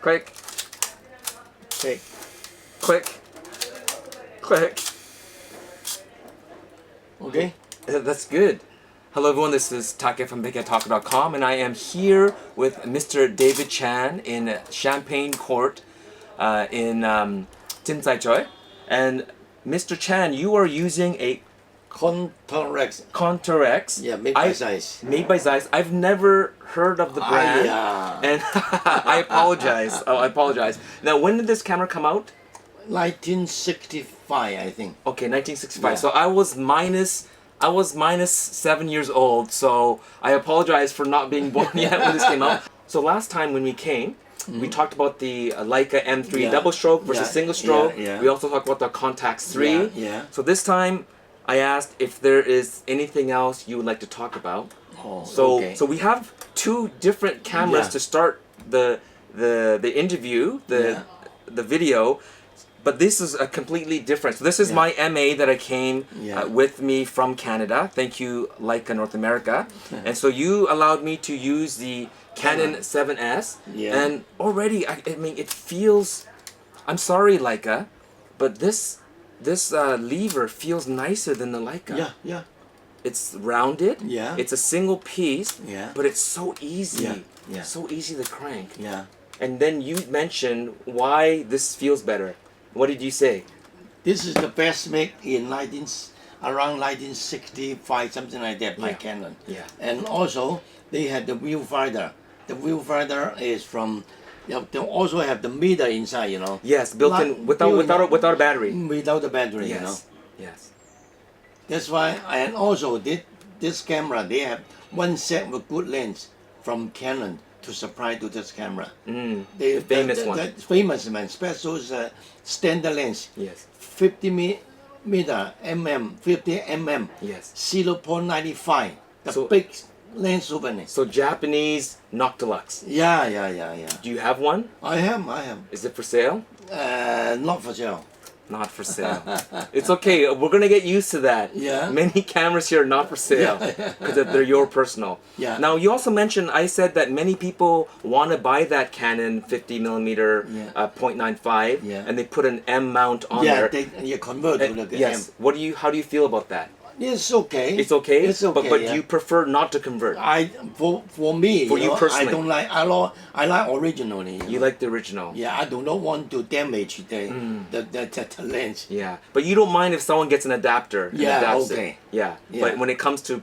Click. Click. Click. Click. Okay. That's good. Hello everyone, this is Take from Bigheadtaco.com, and I am here with Mr. David Chan in Champagne Court in Choi. And Mr. Chan, you are using a Contarex. Contarex. Yeah, made by Zeiss. Made by Zeiss. I've never heard of the brand. And I apologize. Oh, I apologize. Now, when did this camera come out? 1965, I think. Okay, 1965. Yeah. So I was minus 7 years old, so I apologize for not being born yet when this came out. So last time when we came, we talked about the Leica M3 double stroke versus single stroke. We also talked about the Contax 3. So this time I asked if there is anything else you would like to talk about. So we have two different cameras to start the interview, the video. But this is a completely different. So this is my MA that I came with me from Canada. Thank you, Leica North America. And so you allowed me to use the Canon 7S. And already, I mean, it feels. I'm sorry, Leica, but this lever feels nicer than the Leica. It's rounded. It's a single piece. But it's so easy. So easy to crank. And then you mentioned why this feels better. What did you say? This is the best make in around 1965, something like that, by Canon. And also, they had the viewfinder. The viewfinder is from. They also have the meter inside, you know. Yes, built in without a battery. Without the battery, you know. Yes. That's why, and also this camera, they have one set with good lens from Canon to supply to this camera. The famous one. The famous one, special standard lens. 50 mm, 50 mm. 0.95. The big lens opening. So Japanese Noctilux. Yeah. Do you have one? I have. Is it for sale? Not for sale. Not for sale. It's okay. We're gonna get used to that. Many cameras here are not for sale because they're your personal. Now you also mentioned. I said that many people want to buy that Canon 50mm 0.95, and they put an M mount on there. You convert to the M. What do you? How do you feel about that? It's okay. It's okay. It's okay. But do you prefer not to convert? For me, for you personally, I don't like. I like originally. You like the original. I do not want to damage the lens. But you don't mind if someone gets an adapter. And adapts okay. It. But when it comes to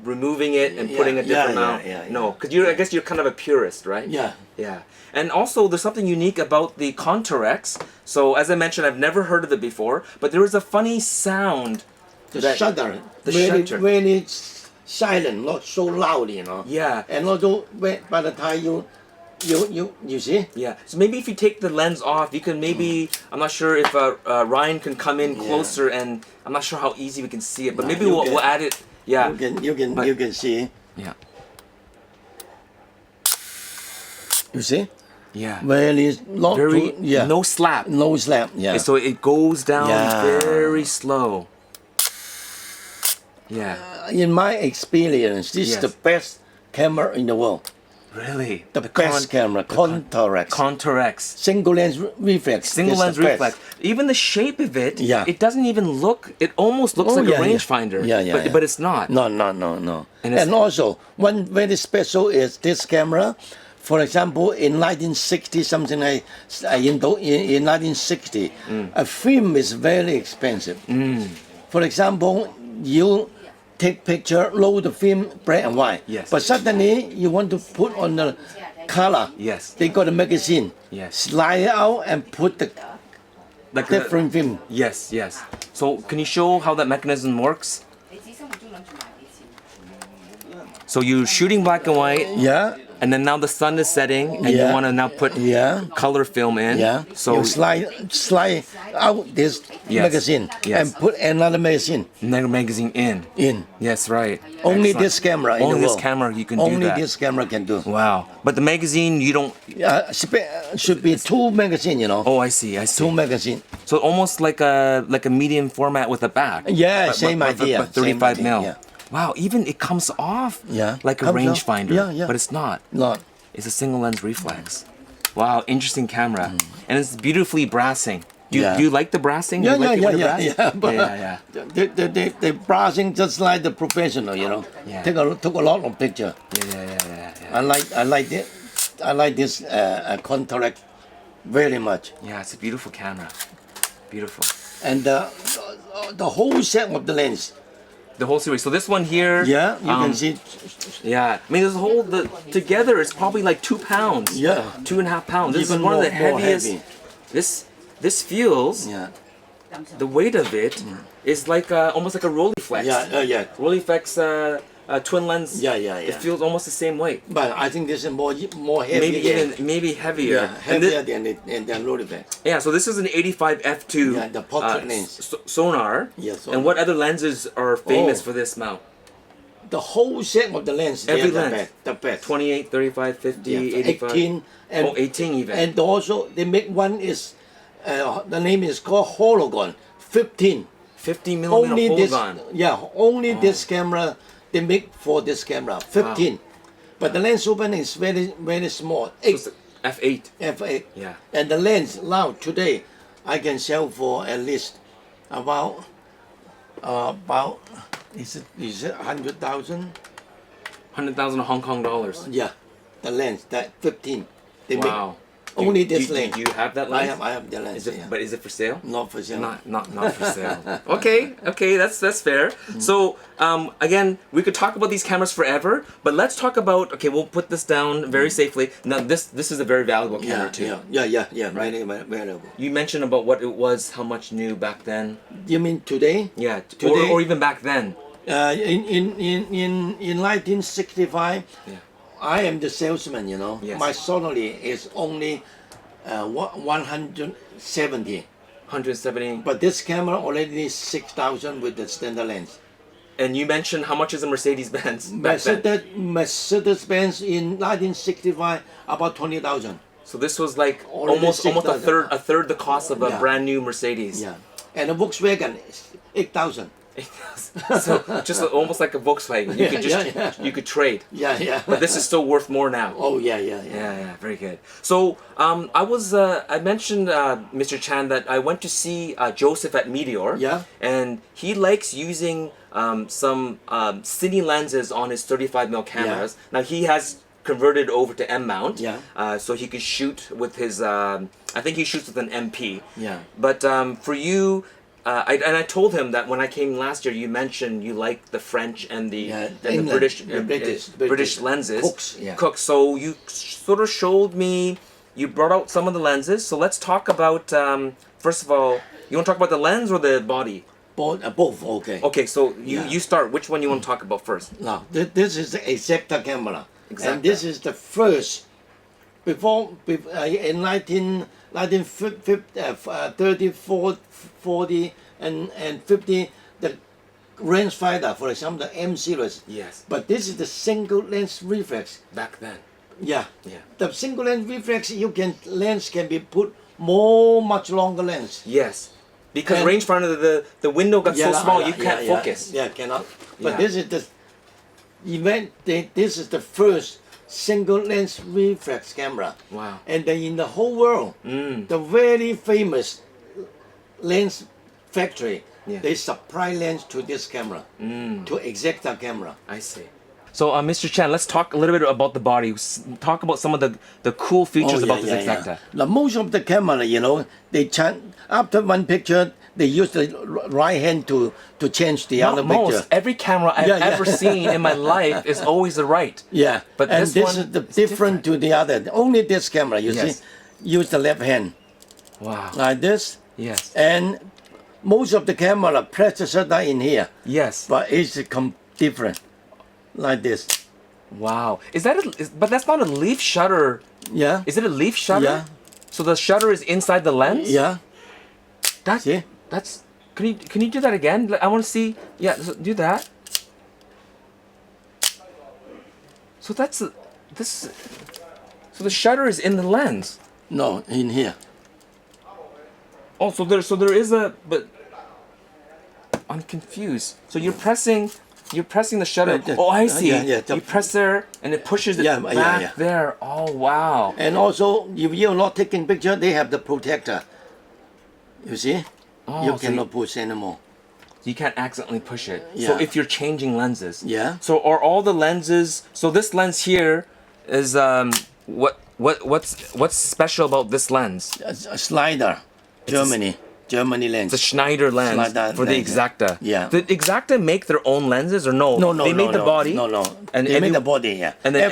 removing it and putting a different mount, no, because I guess you're kind of a purist, right? Yeah. And also, there's something unique about the Contarex. So as I mentioned, I've never heard of it before, but there is a funny sound. The shutter. Shutter. When it's silent, not so loud, you know. And also, by the time you see. So maybe if you take the lens off, you can maybe. I'm not sure if Ryan can come in closer, and I'm not sure how easy we can see it, but maybe we'll add it. You can see. You see? When it's not no slap. No slap. So it goes down very slow. In my experience, this is the best camera in the world. Really? The best camera, Contarex. Contarex. Single lens reflex. Single lens reflex. Even the shape of it, it doesn't even look, it almost looks like a rangefinder. But it's not. No. And also, one very special is this camera. For example, in 1960, something like in 1960, a film is very expensive. For example, you take picture, load the film, black and white. But suddenly you want to put on the color. They got a magazine. Slide it out and put the different film. So can you show how that mechanism works? So you're shooting black and white. And then now the sun is setting, and you want to now put color film in. So you slide out this magazine and put another magazine. Another magazine in. Yes, right. Only this camera. Only this camera you can do that. Only this camera can do. Wow. But the magazine you don't. Should be two magazine, you know. Oh, I see. Two magazine. So almost like a medium format with a back. Same idea. But 35 mil. Wow, even it comes off like a rangefinder, but it's not. It's a single lens reflex. Wow, interesting camera. And it's beautifully brassing. Do you like the brassing? Yeah, you like But yeah. the browsing just like the professional, you know. Yeah. Took a lot of picture. Yeah. I like it. I like this Contarex very much. Yeah, it's a beautiful camera. Beautiful. And the whole set of the lens. The whole series. So this one here. Yeah, you can see. Yeah, I mean, this whole together it's probably like 2 pounds. Yeah. 2.5 pounds. This Even is one of the more heaviest. heavy. This feels. Yeah. The weight of it is like almost like a Rolleiflex. Yeah. Rolleiflex twin lens. Yeah. It feels almost the same weight. But I think this is more heavy. Maybe heavier. Yeah, heavier than Rolleiflex. Yeah, so this is an 85 f2 Yeah, the portrait lens. Sonar. Yeah, sonar. And what other lenses are famous for this mount? The whole set of the lens. Every the lens. The best. 28, 35, 50, Yeah, 85. 18. And, 18 even. And also they make one is, the name is called Hologon. 15. 50 millimeter Only this. hologon. Yeah, only this camera they make for this camera. 15. Wow. But the lens opening is very small. So it's f8. F8. Yeah. And the lens now today, I can sell for at least about is it 100,000? 100,000 Hong Kong dollars. Yeah, the lens that 15. They Wow. make only this lens. Do you have that lens? I have the lens. But is it for sale? Not for sale. Not for sale. Okay, that's fair. So again, we could talk about these cameras forever, but let's talk about. Okay, we'll put this down very safely. Now this is a very valuable camera too. Yeah. Very valuable. You mentioned about what it was, how much new back then. You mean today? Yeah, Today? or even back then. In 1965. Yeah. I am the salesman, you know. Yes. My salary is only 170. 170. But this camera already 6,000 with the standard lens. And you mentioned how much is a Mercedes-Benz back then? Mercedes-Benz in 1965 about 20,000. So this was like Already almost a 6,000. third the cost of a Yeah. brand new Mercedes. Yeah, and a Volkswagen is 8,000. So just almost like a Volkswagen. You could just you could trade. Yeah. But this is still worth more now. Oh yeah. Yeah, very good. So I mentioned Mr. Chan that I went to see Joseph at Meteor. Yeah. And he likes using some cine lenses on his 35mm cameras. Now he has converted over to M mount. Yeah. So he could shoot with his I think he shoots with an MP. Yeah. But for you. I told him that when I came last year, you mentioned you like the French and the British lenses. Cooks. So you sort of showed me. You brought out some of the lenses. So let's talk about. First of all, you want to talk about the lens or the body? Both. Okay. Okay. So you start. Which one you want to talk about first? Now this is the Exacta camera, Exacta. and this is the first. Before in 1930, 40, and 50, the rangefinder, for example, the M series. Yes. But this is the single lens reflex. Back then. Yeah. Yeah. The single lens reflex, lens can be put much longer lens. Yes. Because And- rangefinder, the window got so small you can't focus. Yeah, cannot. But Yeah. this is the this is the first single lens reflex camera. Wow. And then in the whole world, the very famous lens factory, they supply lens to this camera, to Exacta camera. I see. So, Mr. Chan, let's talk a little bit about the body. Talk about some of the cool features about this Exacta. Now, most of the camera, you know, after one picture, they use the right hand to change the other picture. Every camera I've ever seen in my life is always the right. Yeah, but and this is one the is different to the other. Only this camera, you Yes. see, use the left hand Wow. like this, Yes. and most of the camera press the shutter in here, Yes. but it's different, like this. Wow. But that's not a leaf shutter. Yeah. Is it a leaf shutter? Yeah. So the shutter is inside the lens? Yeah. See? Can you do that again? I want to see. Yeah, so do that. So so the shutter is in the lens. No, in here. Oh, so there is but I'm confused. So you're pressing You're pressing the shutter. Oh, I see. You press there, and it pushes it back there. Oh, wow. And also, if you're not taking picture, they have the protector. You see? You cannot push anymore. You can't accidentally push it. Yeah. So if you're changing lenses. Yeah. So are all the lenses? So this lens here is what's special about this lens? A slider, Germany lens. It's a Schneider lens for the Exacta. Yeah. Did Exacta make their own lenses or no? No. They made the body. No. And they made the body. Yeah. And then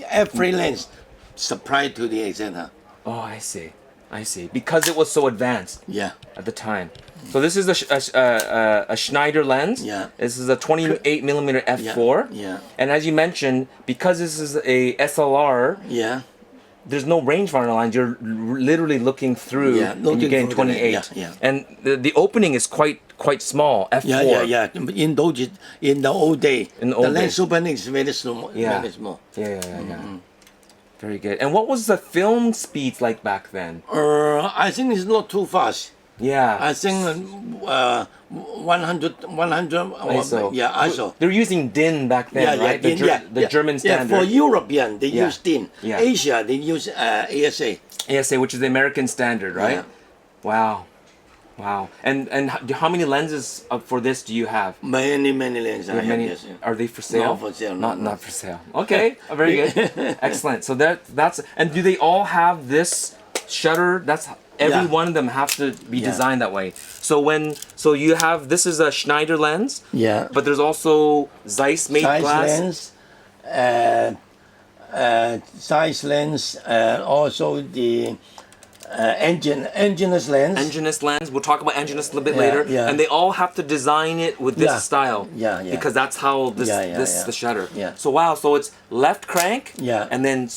every lens supplied to the Exacta. Oh, I see. Because it was so advanced. Yeah. At the time. So this is a Schneider lens. Yeah. This is a 28 millimeter f4. Yeah. And as you mentioned, because this is a SLR. Yeah. There's no rangefinder lines. You're literally looking through, and you're getting 28. Yeah. And the opening is quite small. F4. Yeah. In the old day, the lens opening is very small. Yeah. Very small. Yeah. Very good. And what was the film speeds like back then? I think it's not too fast. Yeah. I think 100 ISO. Yeah, ISO. They're using DIN back then, right? The German standard. Yeah, for European, they use DIN. Yeah. Asia, they use ASA. ASA, which is the American standard, right? Yeah. Wow. And how many lenses for this do you have? Many lenses. Are they for sale? Not for sale. Not for sale. Okay, very good. Excellent. So that's and do they all have this shutter? Every one of them have to be designed that way. So you have, this is a Schneider lens. Yeah. But there's also Zeiss made glass. Zeiss lens, also the Enginous lens. Enginous lens. We'll talk about Enginous a little bit later. Yeah. And they all have to design it with this style. Yeah. Because that's how the shutter. Yeah. So wow, so it's left crank. Yeah. And then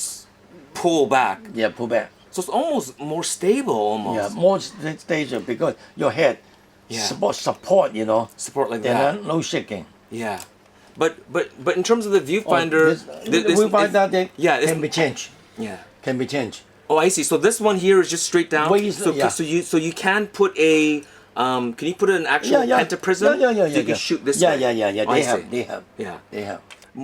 pull back. Yeah, pull back. So it's almost more stable, almost. Yeah, more stable because your head support, Support like that. No shaking. Yeah. But in terms of the viewfinder, can be changed. Yeah. Can be changed. Oh, I see. So this one here is just straight down. So you can put a can you put an actual pentaprism? Yeah. So you can shoot this way. Yeah. They have.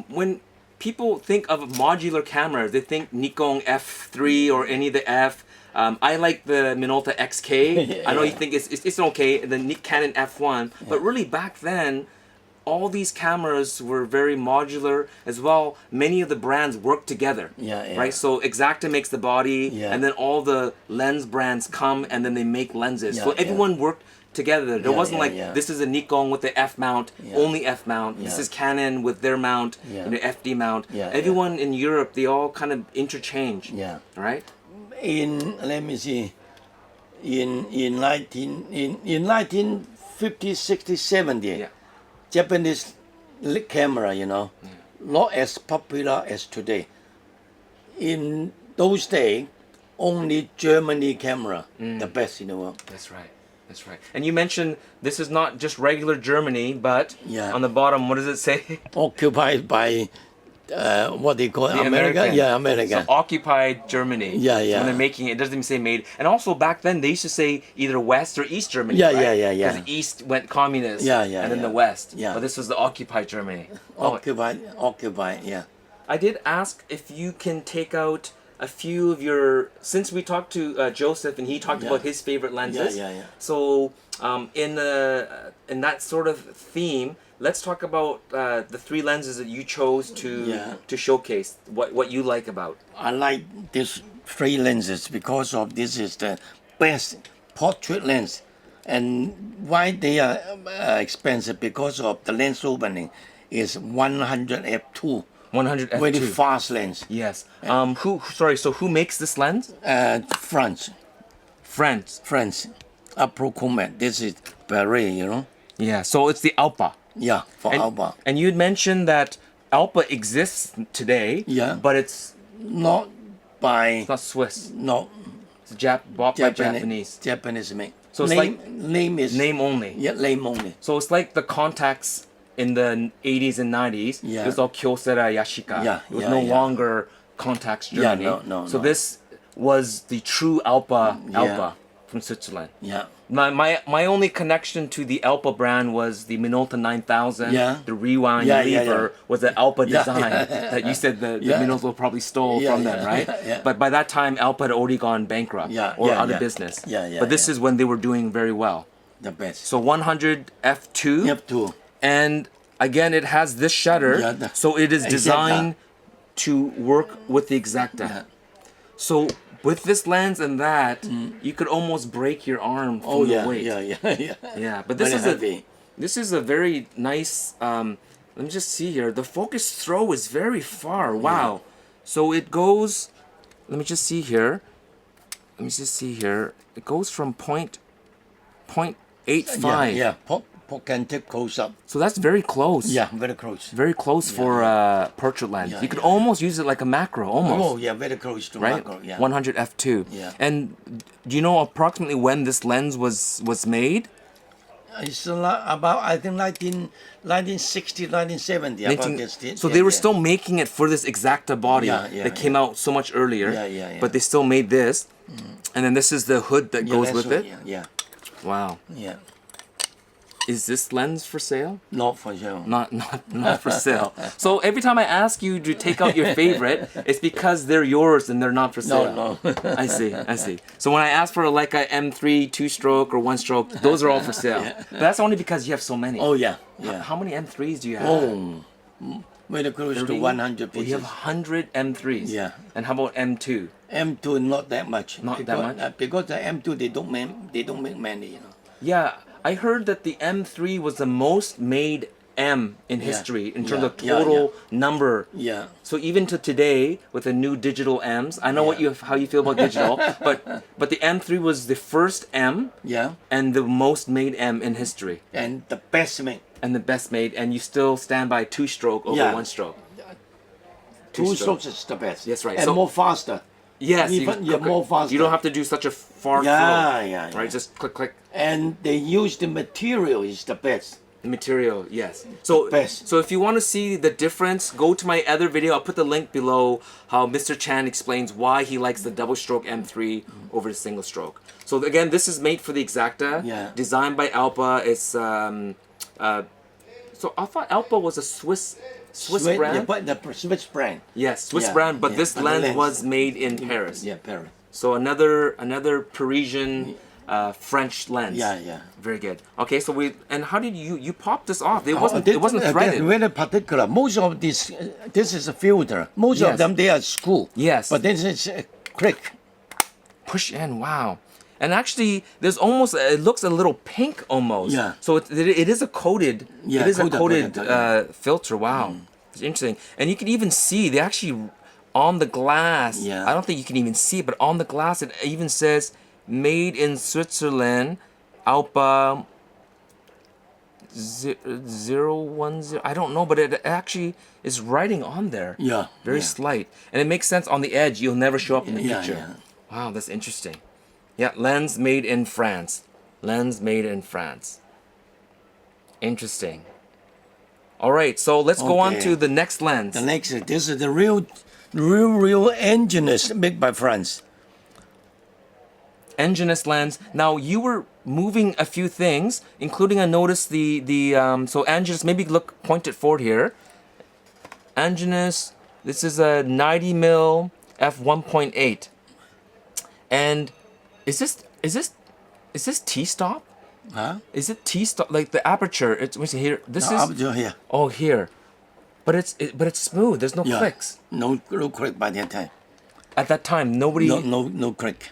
When people think of modular cameras, they think Nikon F3 or any of the F. I like the Minolta XK. I know you think it's okay, the Canon F1, but really back then, all these cameras were very modular as well. Many of the brands work together, right? So Exacta makes the body, and then all the lens brands come and then they make lenses. So everyone worked together. There wasn't this is a Nikon with the F mount, only F mount. This is Canon with their mount, the FD mount. Everyone in Europe, they all kind of interchange. Right? Let me see. In 1950, 60, 70, Japanese camera, not as popular as today. In those days, only Germany camera, the best in the world. That's right. And you mentioned this is not just regular Germany, but on the bottom, what does it say? Occupied by what they call the America? American. Yeah, America. So occupied Germany. Yeah. So when they're making it, it doesn't even say made. And also back then, they used to say either West or East Germany. Yeah. Because the East went communist. And then the West. But this was the occupied Germany. Occupied, yeah. I did ask if you can take out a few of your, since we talked to Joseph and he talked about his favorite lenses. So in that sort of theme, let's talk about the three lenses that you chose to showcase what you like about. I like these three lenses because of this is the best portrait lens. And why they are expensive? Because of the lens opening is 100 f2. 100 f2. Very fast lens. Yes. So who makes this lens? France. Aprocomet. This is Paris, Yeah. So it's the Alpa. Yeah, Alpa. And you'd mentioned that Alpa exists today. Yeah. But it's not Swiss. No. It's bought by Japanese. Japanese made. So it's name only. Yeah, name only. So it's like the Contax in the 80s and 90s. It was all Kyocera Yashica. It was no longer Contax Germany. No. So this was the true Alpa from Switzerland. Yeah. My only connection to the Alpa brand was the Minolta 9000. Yeah. The rewind Yeah, lever was an Alpa Yeah, design yeah. that you said the Yeah. Minolta probably stole Yeah, from them, yeah, right? yeah. But by that time, Alpa had already gone bankrupt Yeah, or yeah, out yeah. of business. Yeah, yeah, but this yeah. is when they were doing very well. The best. So 100 f2. F2. And again, it has this shutter, Yeah, so it is Exacta. designed to work with the Exacta. Yeah. So with this lens and that, you could almost break your arm from Oh the yeah, weight. yeah. Yeah, but this Very is heavy. this is a very nice. Let me just see here. The focus throw is very far. Wow. So it goes. Let me just see here. Let me just see here. It goes from point 0.85. Yeah. Pop can take close up. So that's very close. Yeah, very close. Very close for portrait lens. Yeah, You could yeah. almost use it like a macro, almost. Oh yeah, very close to Right? macro. Yeah. 100 f2. Yeah. And do you know approximately when this lens was made? It's about I think 1960, 1970. About this. So they were still making it for this Exacta body that came out so much earlier. Yeah. But they still made this. And then this is the hood that goes with it. Yeah. Wow. Yeah. Is this lens for sale? Not for sure. Not for sale. So every time I ask you to take out your favorite, it's because they're yours and they're not for sale. No. I see. So when I ask for like a M3 2-stroke or 1-stroke, those are all for sale. But that's only because you have so many. Oh yeah. How many M3s do you have? Oh, very close 30? to 100 Well, you have pieces. 100 M3s. Yeah. And how about M2? M2 not that much. Not that much? Because the M2 they don't make many. You know. Yeah, I heard that the M3 was the most made M in history in terms of total number. Yeah. So even to today, with the new digital M's, I know how you feel about digital, but the M3 was the first M Yeah. and the most made M in history. And the best made. And the best made, and you still stand by 2-stroke over Yeah. 1-stroke. Two strokes is the best. That's right. And So- more faster. Yes, Even more faster. You don't have to do such a far Yeah, throw. yeah. Right, just click. And they use the material is the best. The material, yes. So, best. so if you want to see the difference, go to my other video. I'll put the link below how Mr. Chan explains why he likes the double stroke M3 over the single stroke. So again, this is made for the Exacta. Yeah. Designed by Alpa. It's so I thought Alpa was a Swiss brand. Yeah, but the Swiss brand. Yes, Swiss Yeah, brand. But yeah, this but the lens lens. was made in Paris. Yeah, Paris. So another Parisian French lens. Yeah. Very good. Okay, so and how did you pop this off? It wasn't threaded. They're very particular. Most of this is a filter. Most Yes. of them they are screw. Yes. But this is a click. Push in. Wow. And actually, there's almost it looks a little pink almost. Yeah. So it is a coated. Yeah, it is a coated, coated filter. Wow. It's interesting. And you can even see they actually on the glass. Yeah. I don't think you can even see it, but on the glass it even says "Made in Switzerland, Alpa 010." I don't know, but it actually is writing on there. Yeah. Very yeah. slight, and it makes sense on the edge. You'll never show up in the Yeah, picture. yeah. Wow, that's interesting. Yeah, lens made in France. Lens made in France. Interesting. All right, so let's go on Okay. to the next lens. The next, this is the real engineless made by France. Enginous lens. Now you were moving a few things, including I noticed so Enginous. Maybe point it forward here. Enginous. This is a 90mm f1.8. And is this T-stop? Huh? Is it T-stop? Like the aperture? It's what's it here. This is Up to here. oh here, but it's smooth. There's no Yeah. clicks. No click by that time. At that time, nobody. No click.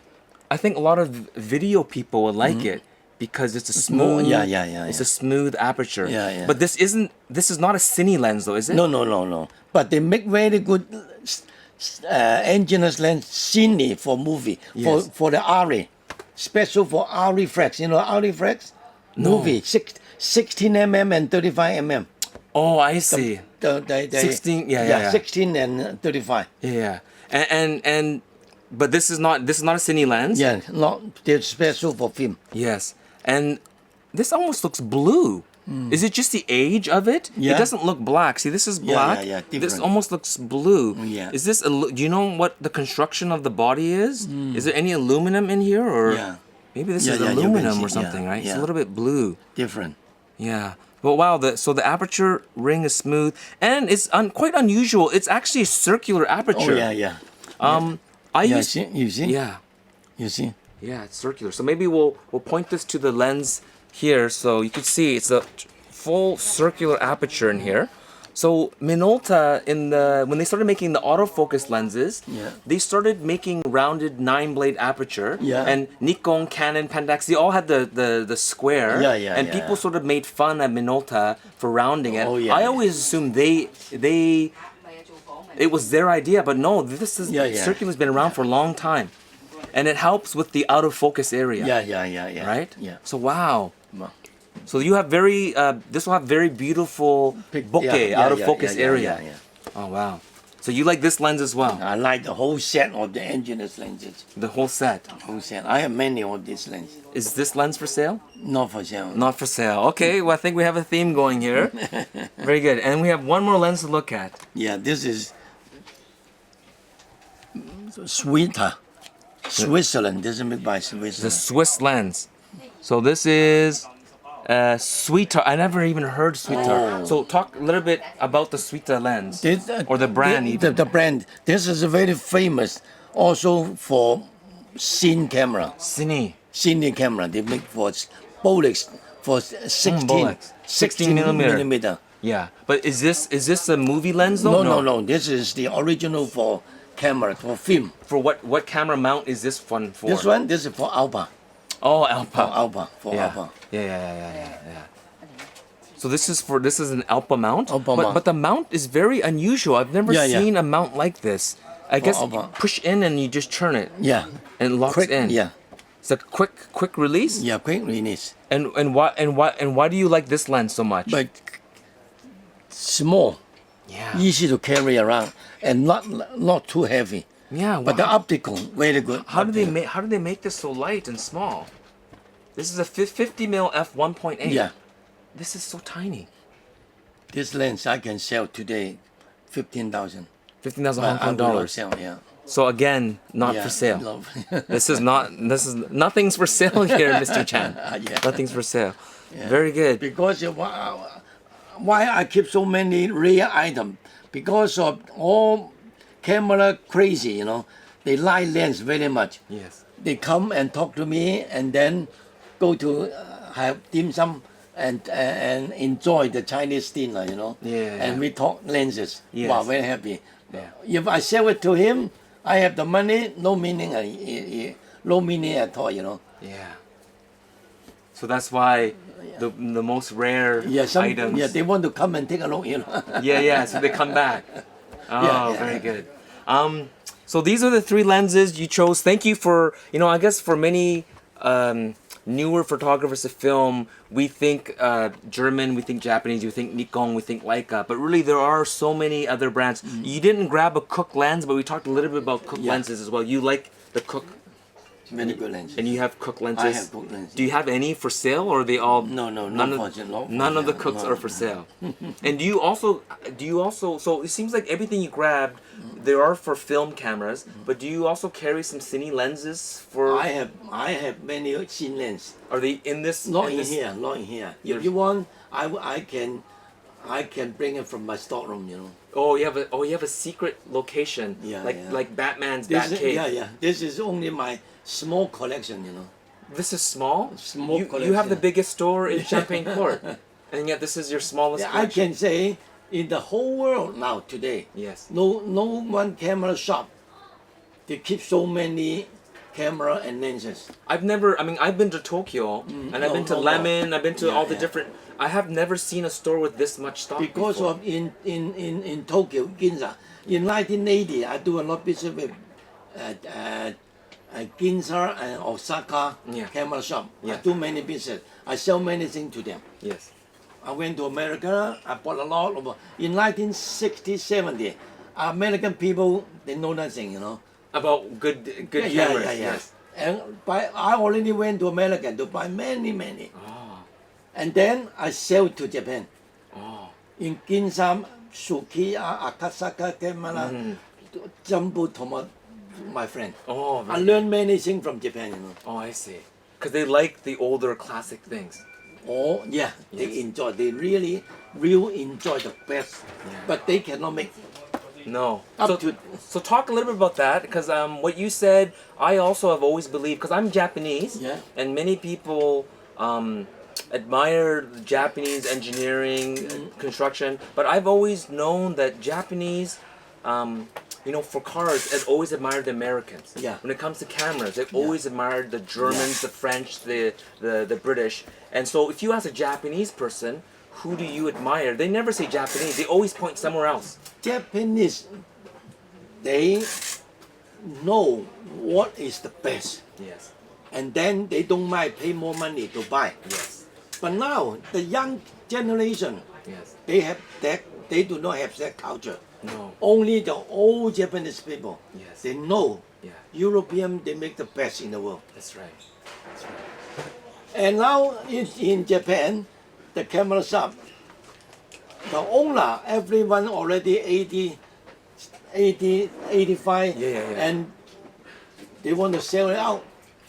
I think a lot of video people would like it because it's a smooth. Yeah. It's a smooth aperture. Yeah. But this is not a cine lens though, is it? No. But they make very good engineless lens cine for movie. Yes. For the ARRI. Special for ARRI flex. You know ARRI flex? No. Movie. 16mm and 35mm. Oh, I see. The 16. Yeah. 16 and 35. Yeah. And but this is not a cine lens. Yeah, they're special for film. Yes. And this almost looks blue. Is it just the age of it? Yeah. It doesn't look black. See, this is black. Yeah, This different. almost looks blue. Yeah. Is this? Do you know what the construction of the body is? Is there any aluminum in here, or? Yeah. Maybe this Yeah, is yeah, you can aluminum see, or something, yeah, right? It's a yeah. little bit blue. Different. Yeah. But wow, so the aperture ring is smooth and it's quite unusual. It's actually a circular aperture. Oh, yeah, yeah. I Yeah, used you see? Yeah. You see? Yeah, it's circular. So maybe we'll point this to the lens here so you can see it's a full circular aperture in here. So Minolta when they started making the autofocus lenses, Yeah. they started making rounded 9-blade aperture. Yeah. And Nikon, Canon, Pentax, they all had the square. Yeah, yeah, and yeah. people sort of made fun of Minolta for rounding it. Oh, yeah, I yeah. always assumed it was their idea, but no, this is circular's been around for a long time. And it helps with the out of focus area. Yeah. Right? Yeah. So wow. Well, So you have this will have very beautiful bokeh out of focus area. Yeah. Oh wow. So you like this lens as well? I like the whole set of the engineer's lenses. The whole set. Whole set. I have many of these lenses. Is this lens for sale? Not for sale. Not for sale. Okay, well I think we have a theme going here. Very good. And we have one more lens to look at. Yeah, this is Switzerland. This is made by The Switzerland. Swiss lens. So this is Sweeter. I never even heard Sweeter. So talk a little bit about the Sweeter lens. Or the brand even. The brand. This is very famous also for cine camera. Cine Camera. They make for Bolex for 16 Bolex. 16 millimeter. millimeter. Yeah. But is this a movie lens though? No. This is the original for camera, for film. For what camera mount is this one for? This is for Alpa. Oh, Alpa. Alpa. Yeah. So this is an Alpa mount. Mount. But the mount is very unusual. I've never seen a mount like this. I guess you Alpa. push in and you just turn it. Yeah. And it locks Quick, in. yeah. It's a quick release. Yeah, quick release. And why do you like this lens so much? But small, yeah. easy to carry around, and not too heavy. Yeah. But the optical very good. How do they make this so light and small? This is a 50mm f1.8. Yeah. This is so tiny. This lens I can sell today, 15,000. 15,000 Hong Kong dollars. Sell, yeah. So again, not for sale. This is nothing's for sale here, Mr. Chan. Nothing's for sale. Yeah. Very good. Because why I keep so many rare items? Because of all camera crazy, you know. They like lens very much. Yes. They come and talk to me and then go to have dim sum and enjoy the Chinese dinner, you know. Yeah. And we talk lenses. Yes. Wow, very happy. Yeah. If I sell it to him, I have the money, no meaning at all, you know. Yeah. So that's why the most rare items. Yeah, they want to come and take a look, you know. Yeah. So they come back. Oh, very good. So these are the 3 lenses you chose. Thank you for, I guess for many newer photographers to film, we think German, we think Japanese, we think Nikon, we think Leica, but really there are so many other brands. You didn't grab a Cooke lens, but we talked a little bit about Cooke lenses as well. You like the Cooke? Very good lenses. And you have Cooke lenses? I have Cooke lenses. Do you have any for sale, or are they all? No, none of the Cookes are for sale. And do you also? So it seems like everything you grabbed, there are for film cameras. But do you also carry some cine lenses for? I have many cine lenses. Are they in this? Not in here. If you want, I can bring it from my storeroom, you know. Oh, you have a secret location. Yeah. Like Batman's Batcave. Yeah. This is only my small collection, you know. This is small? Small collection. You have the biggest store in Champagne Court. And yet this is your smallest collection. I can say in the whole world now today. Yes. No one camera shop. They keep so many camera and lenses. I've been to Tokyo and I've been to Lemon, I've been to all the different I have never seen a store with this much stock because before. of in Tokyo, Ginza. In 1980 I do a lot of business with Ginza and Osaka camera shop. I do many business. I sell many things to them. Yes. I went to America. I bought a lot of. In 1960, 70, American people they know nothing, you know. About good cameras. Yeah. Yes. And I already went to America to buy many. Oh. And then I sell to Japan. Oh. In Ginza, Sukiya, Akasaka camera, Jumbo Tomo, my friend. Oh. I learned many things from Japan, you know. Oh, I see. Because they like the older classic things. Oh, yeah, they Yes. enjoy. They really enjoy the best, but they cannot make No. up to. So talk a little bit about that, because what you said, I also have always believed, because I'm Japanese, Yeah. and many people admire the Japanese engineering, construction, but I've always known that Japanese, for cars, have always admired the Americans. Yeah. When it comes to cameras, they've always admired the Germans, the French, the British. And so if you ask a Japanese person, who do you admire? They never say Japanese. They always point somewhere else. Japanese, they know what is the best, Yes. and then they don't mind pay more money to buy. Yes. But now the young generation, Yes. they have that. They do not have that culture. No. Only the old Japanese people. Yes. They know Yeah. European. They make the best in the world. That's right. That's right. And now in Japan, the camera shop, the owner, everyone already 80, 85, Yeah. and they want to sell it out.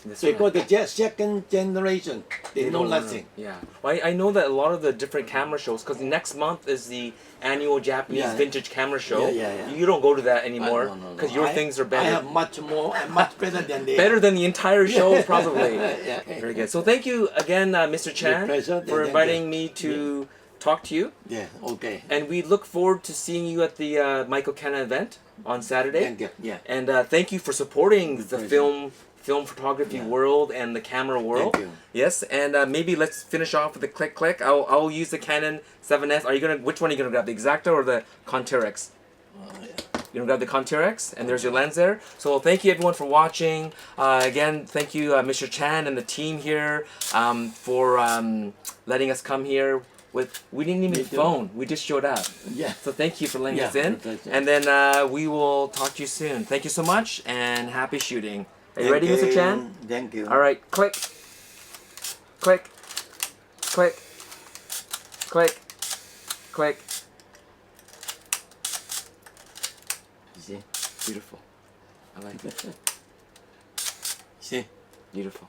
That's Because right. the second generation, they know don't nothing. Yeah. Well, I know that a lot of the different camera shows, because next month is the annual Japanese Yeah. vintage camera show. Yeah. You don't go to that anymore, No. because your things are I better. have much more and much better than they. Better than the entire show, probably. Yeah. Very good. So thank you again, Mr. Chan, pleasure. for Thank inviting me to talk to you. Yeah. Okay. And we look forward to seeing you at the Michael Canon event on Saturday. Thank you. Yeah. And thank you for supporting the pleasure. film photography world and the camera world. Thank you. Yes, and maybe let's finish off with the click. I'll use the Canon 7S. Which one are you gonna grab? The Exacta or the Contarex? You're gonna grab the Contarex, and there's your lens there. So thank you everyone for watching. Again, thank you Mr. Chan and the team here for letting us come here. We didn't even phone. We just showed up. Yeah. So thank you for letting us Yeah, in. my pleasure. And then we will talk to you soon. Thank you so much, and happy shooting. Are you ready, Mr. Chan? Thank you. All right, click. Click. Click. Click. Click. See? Beautiful. I like it. See? Beautiful.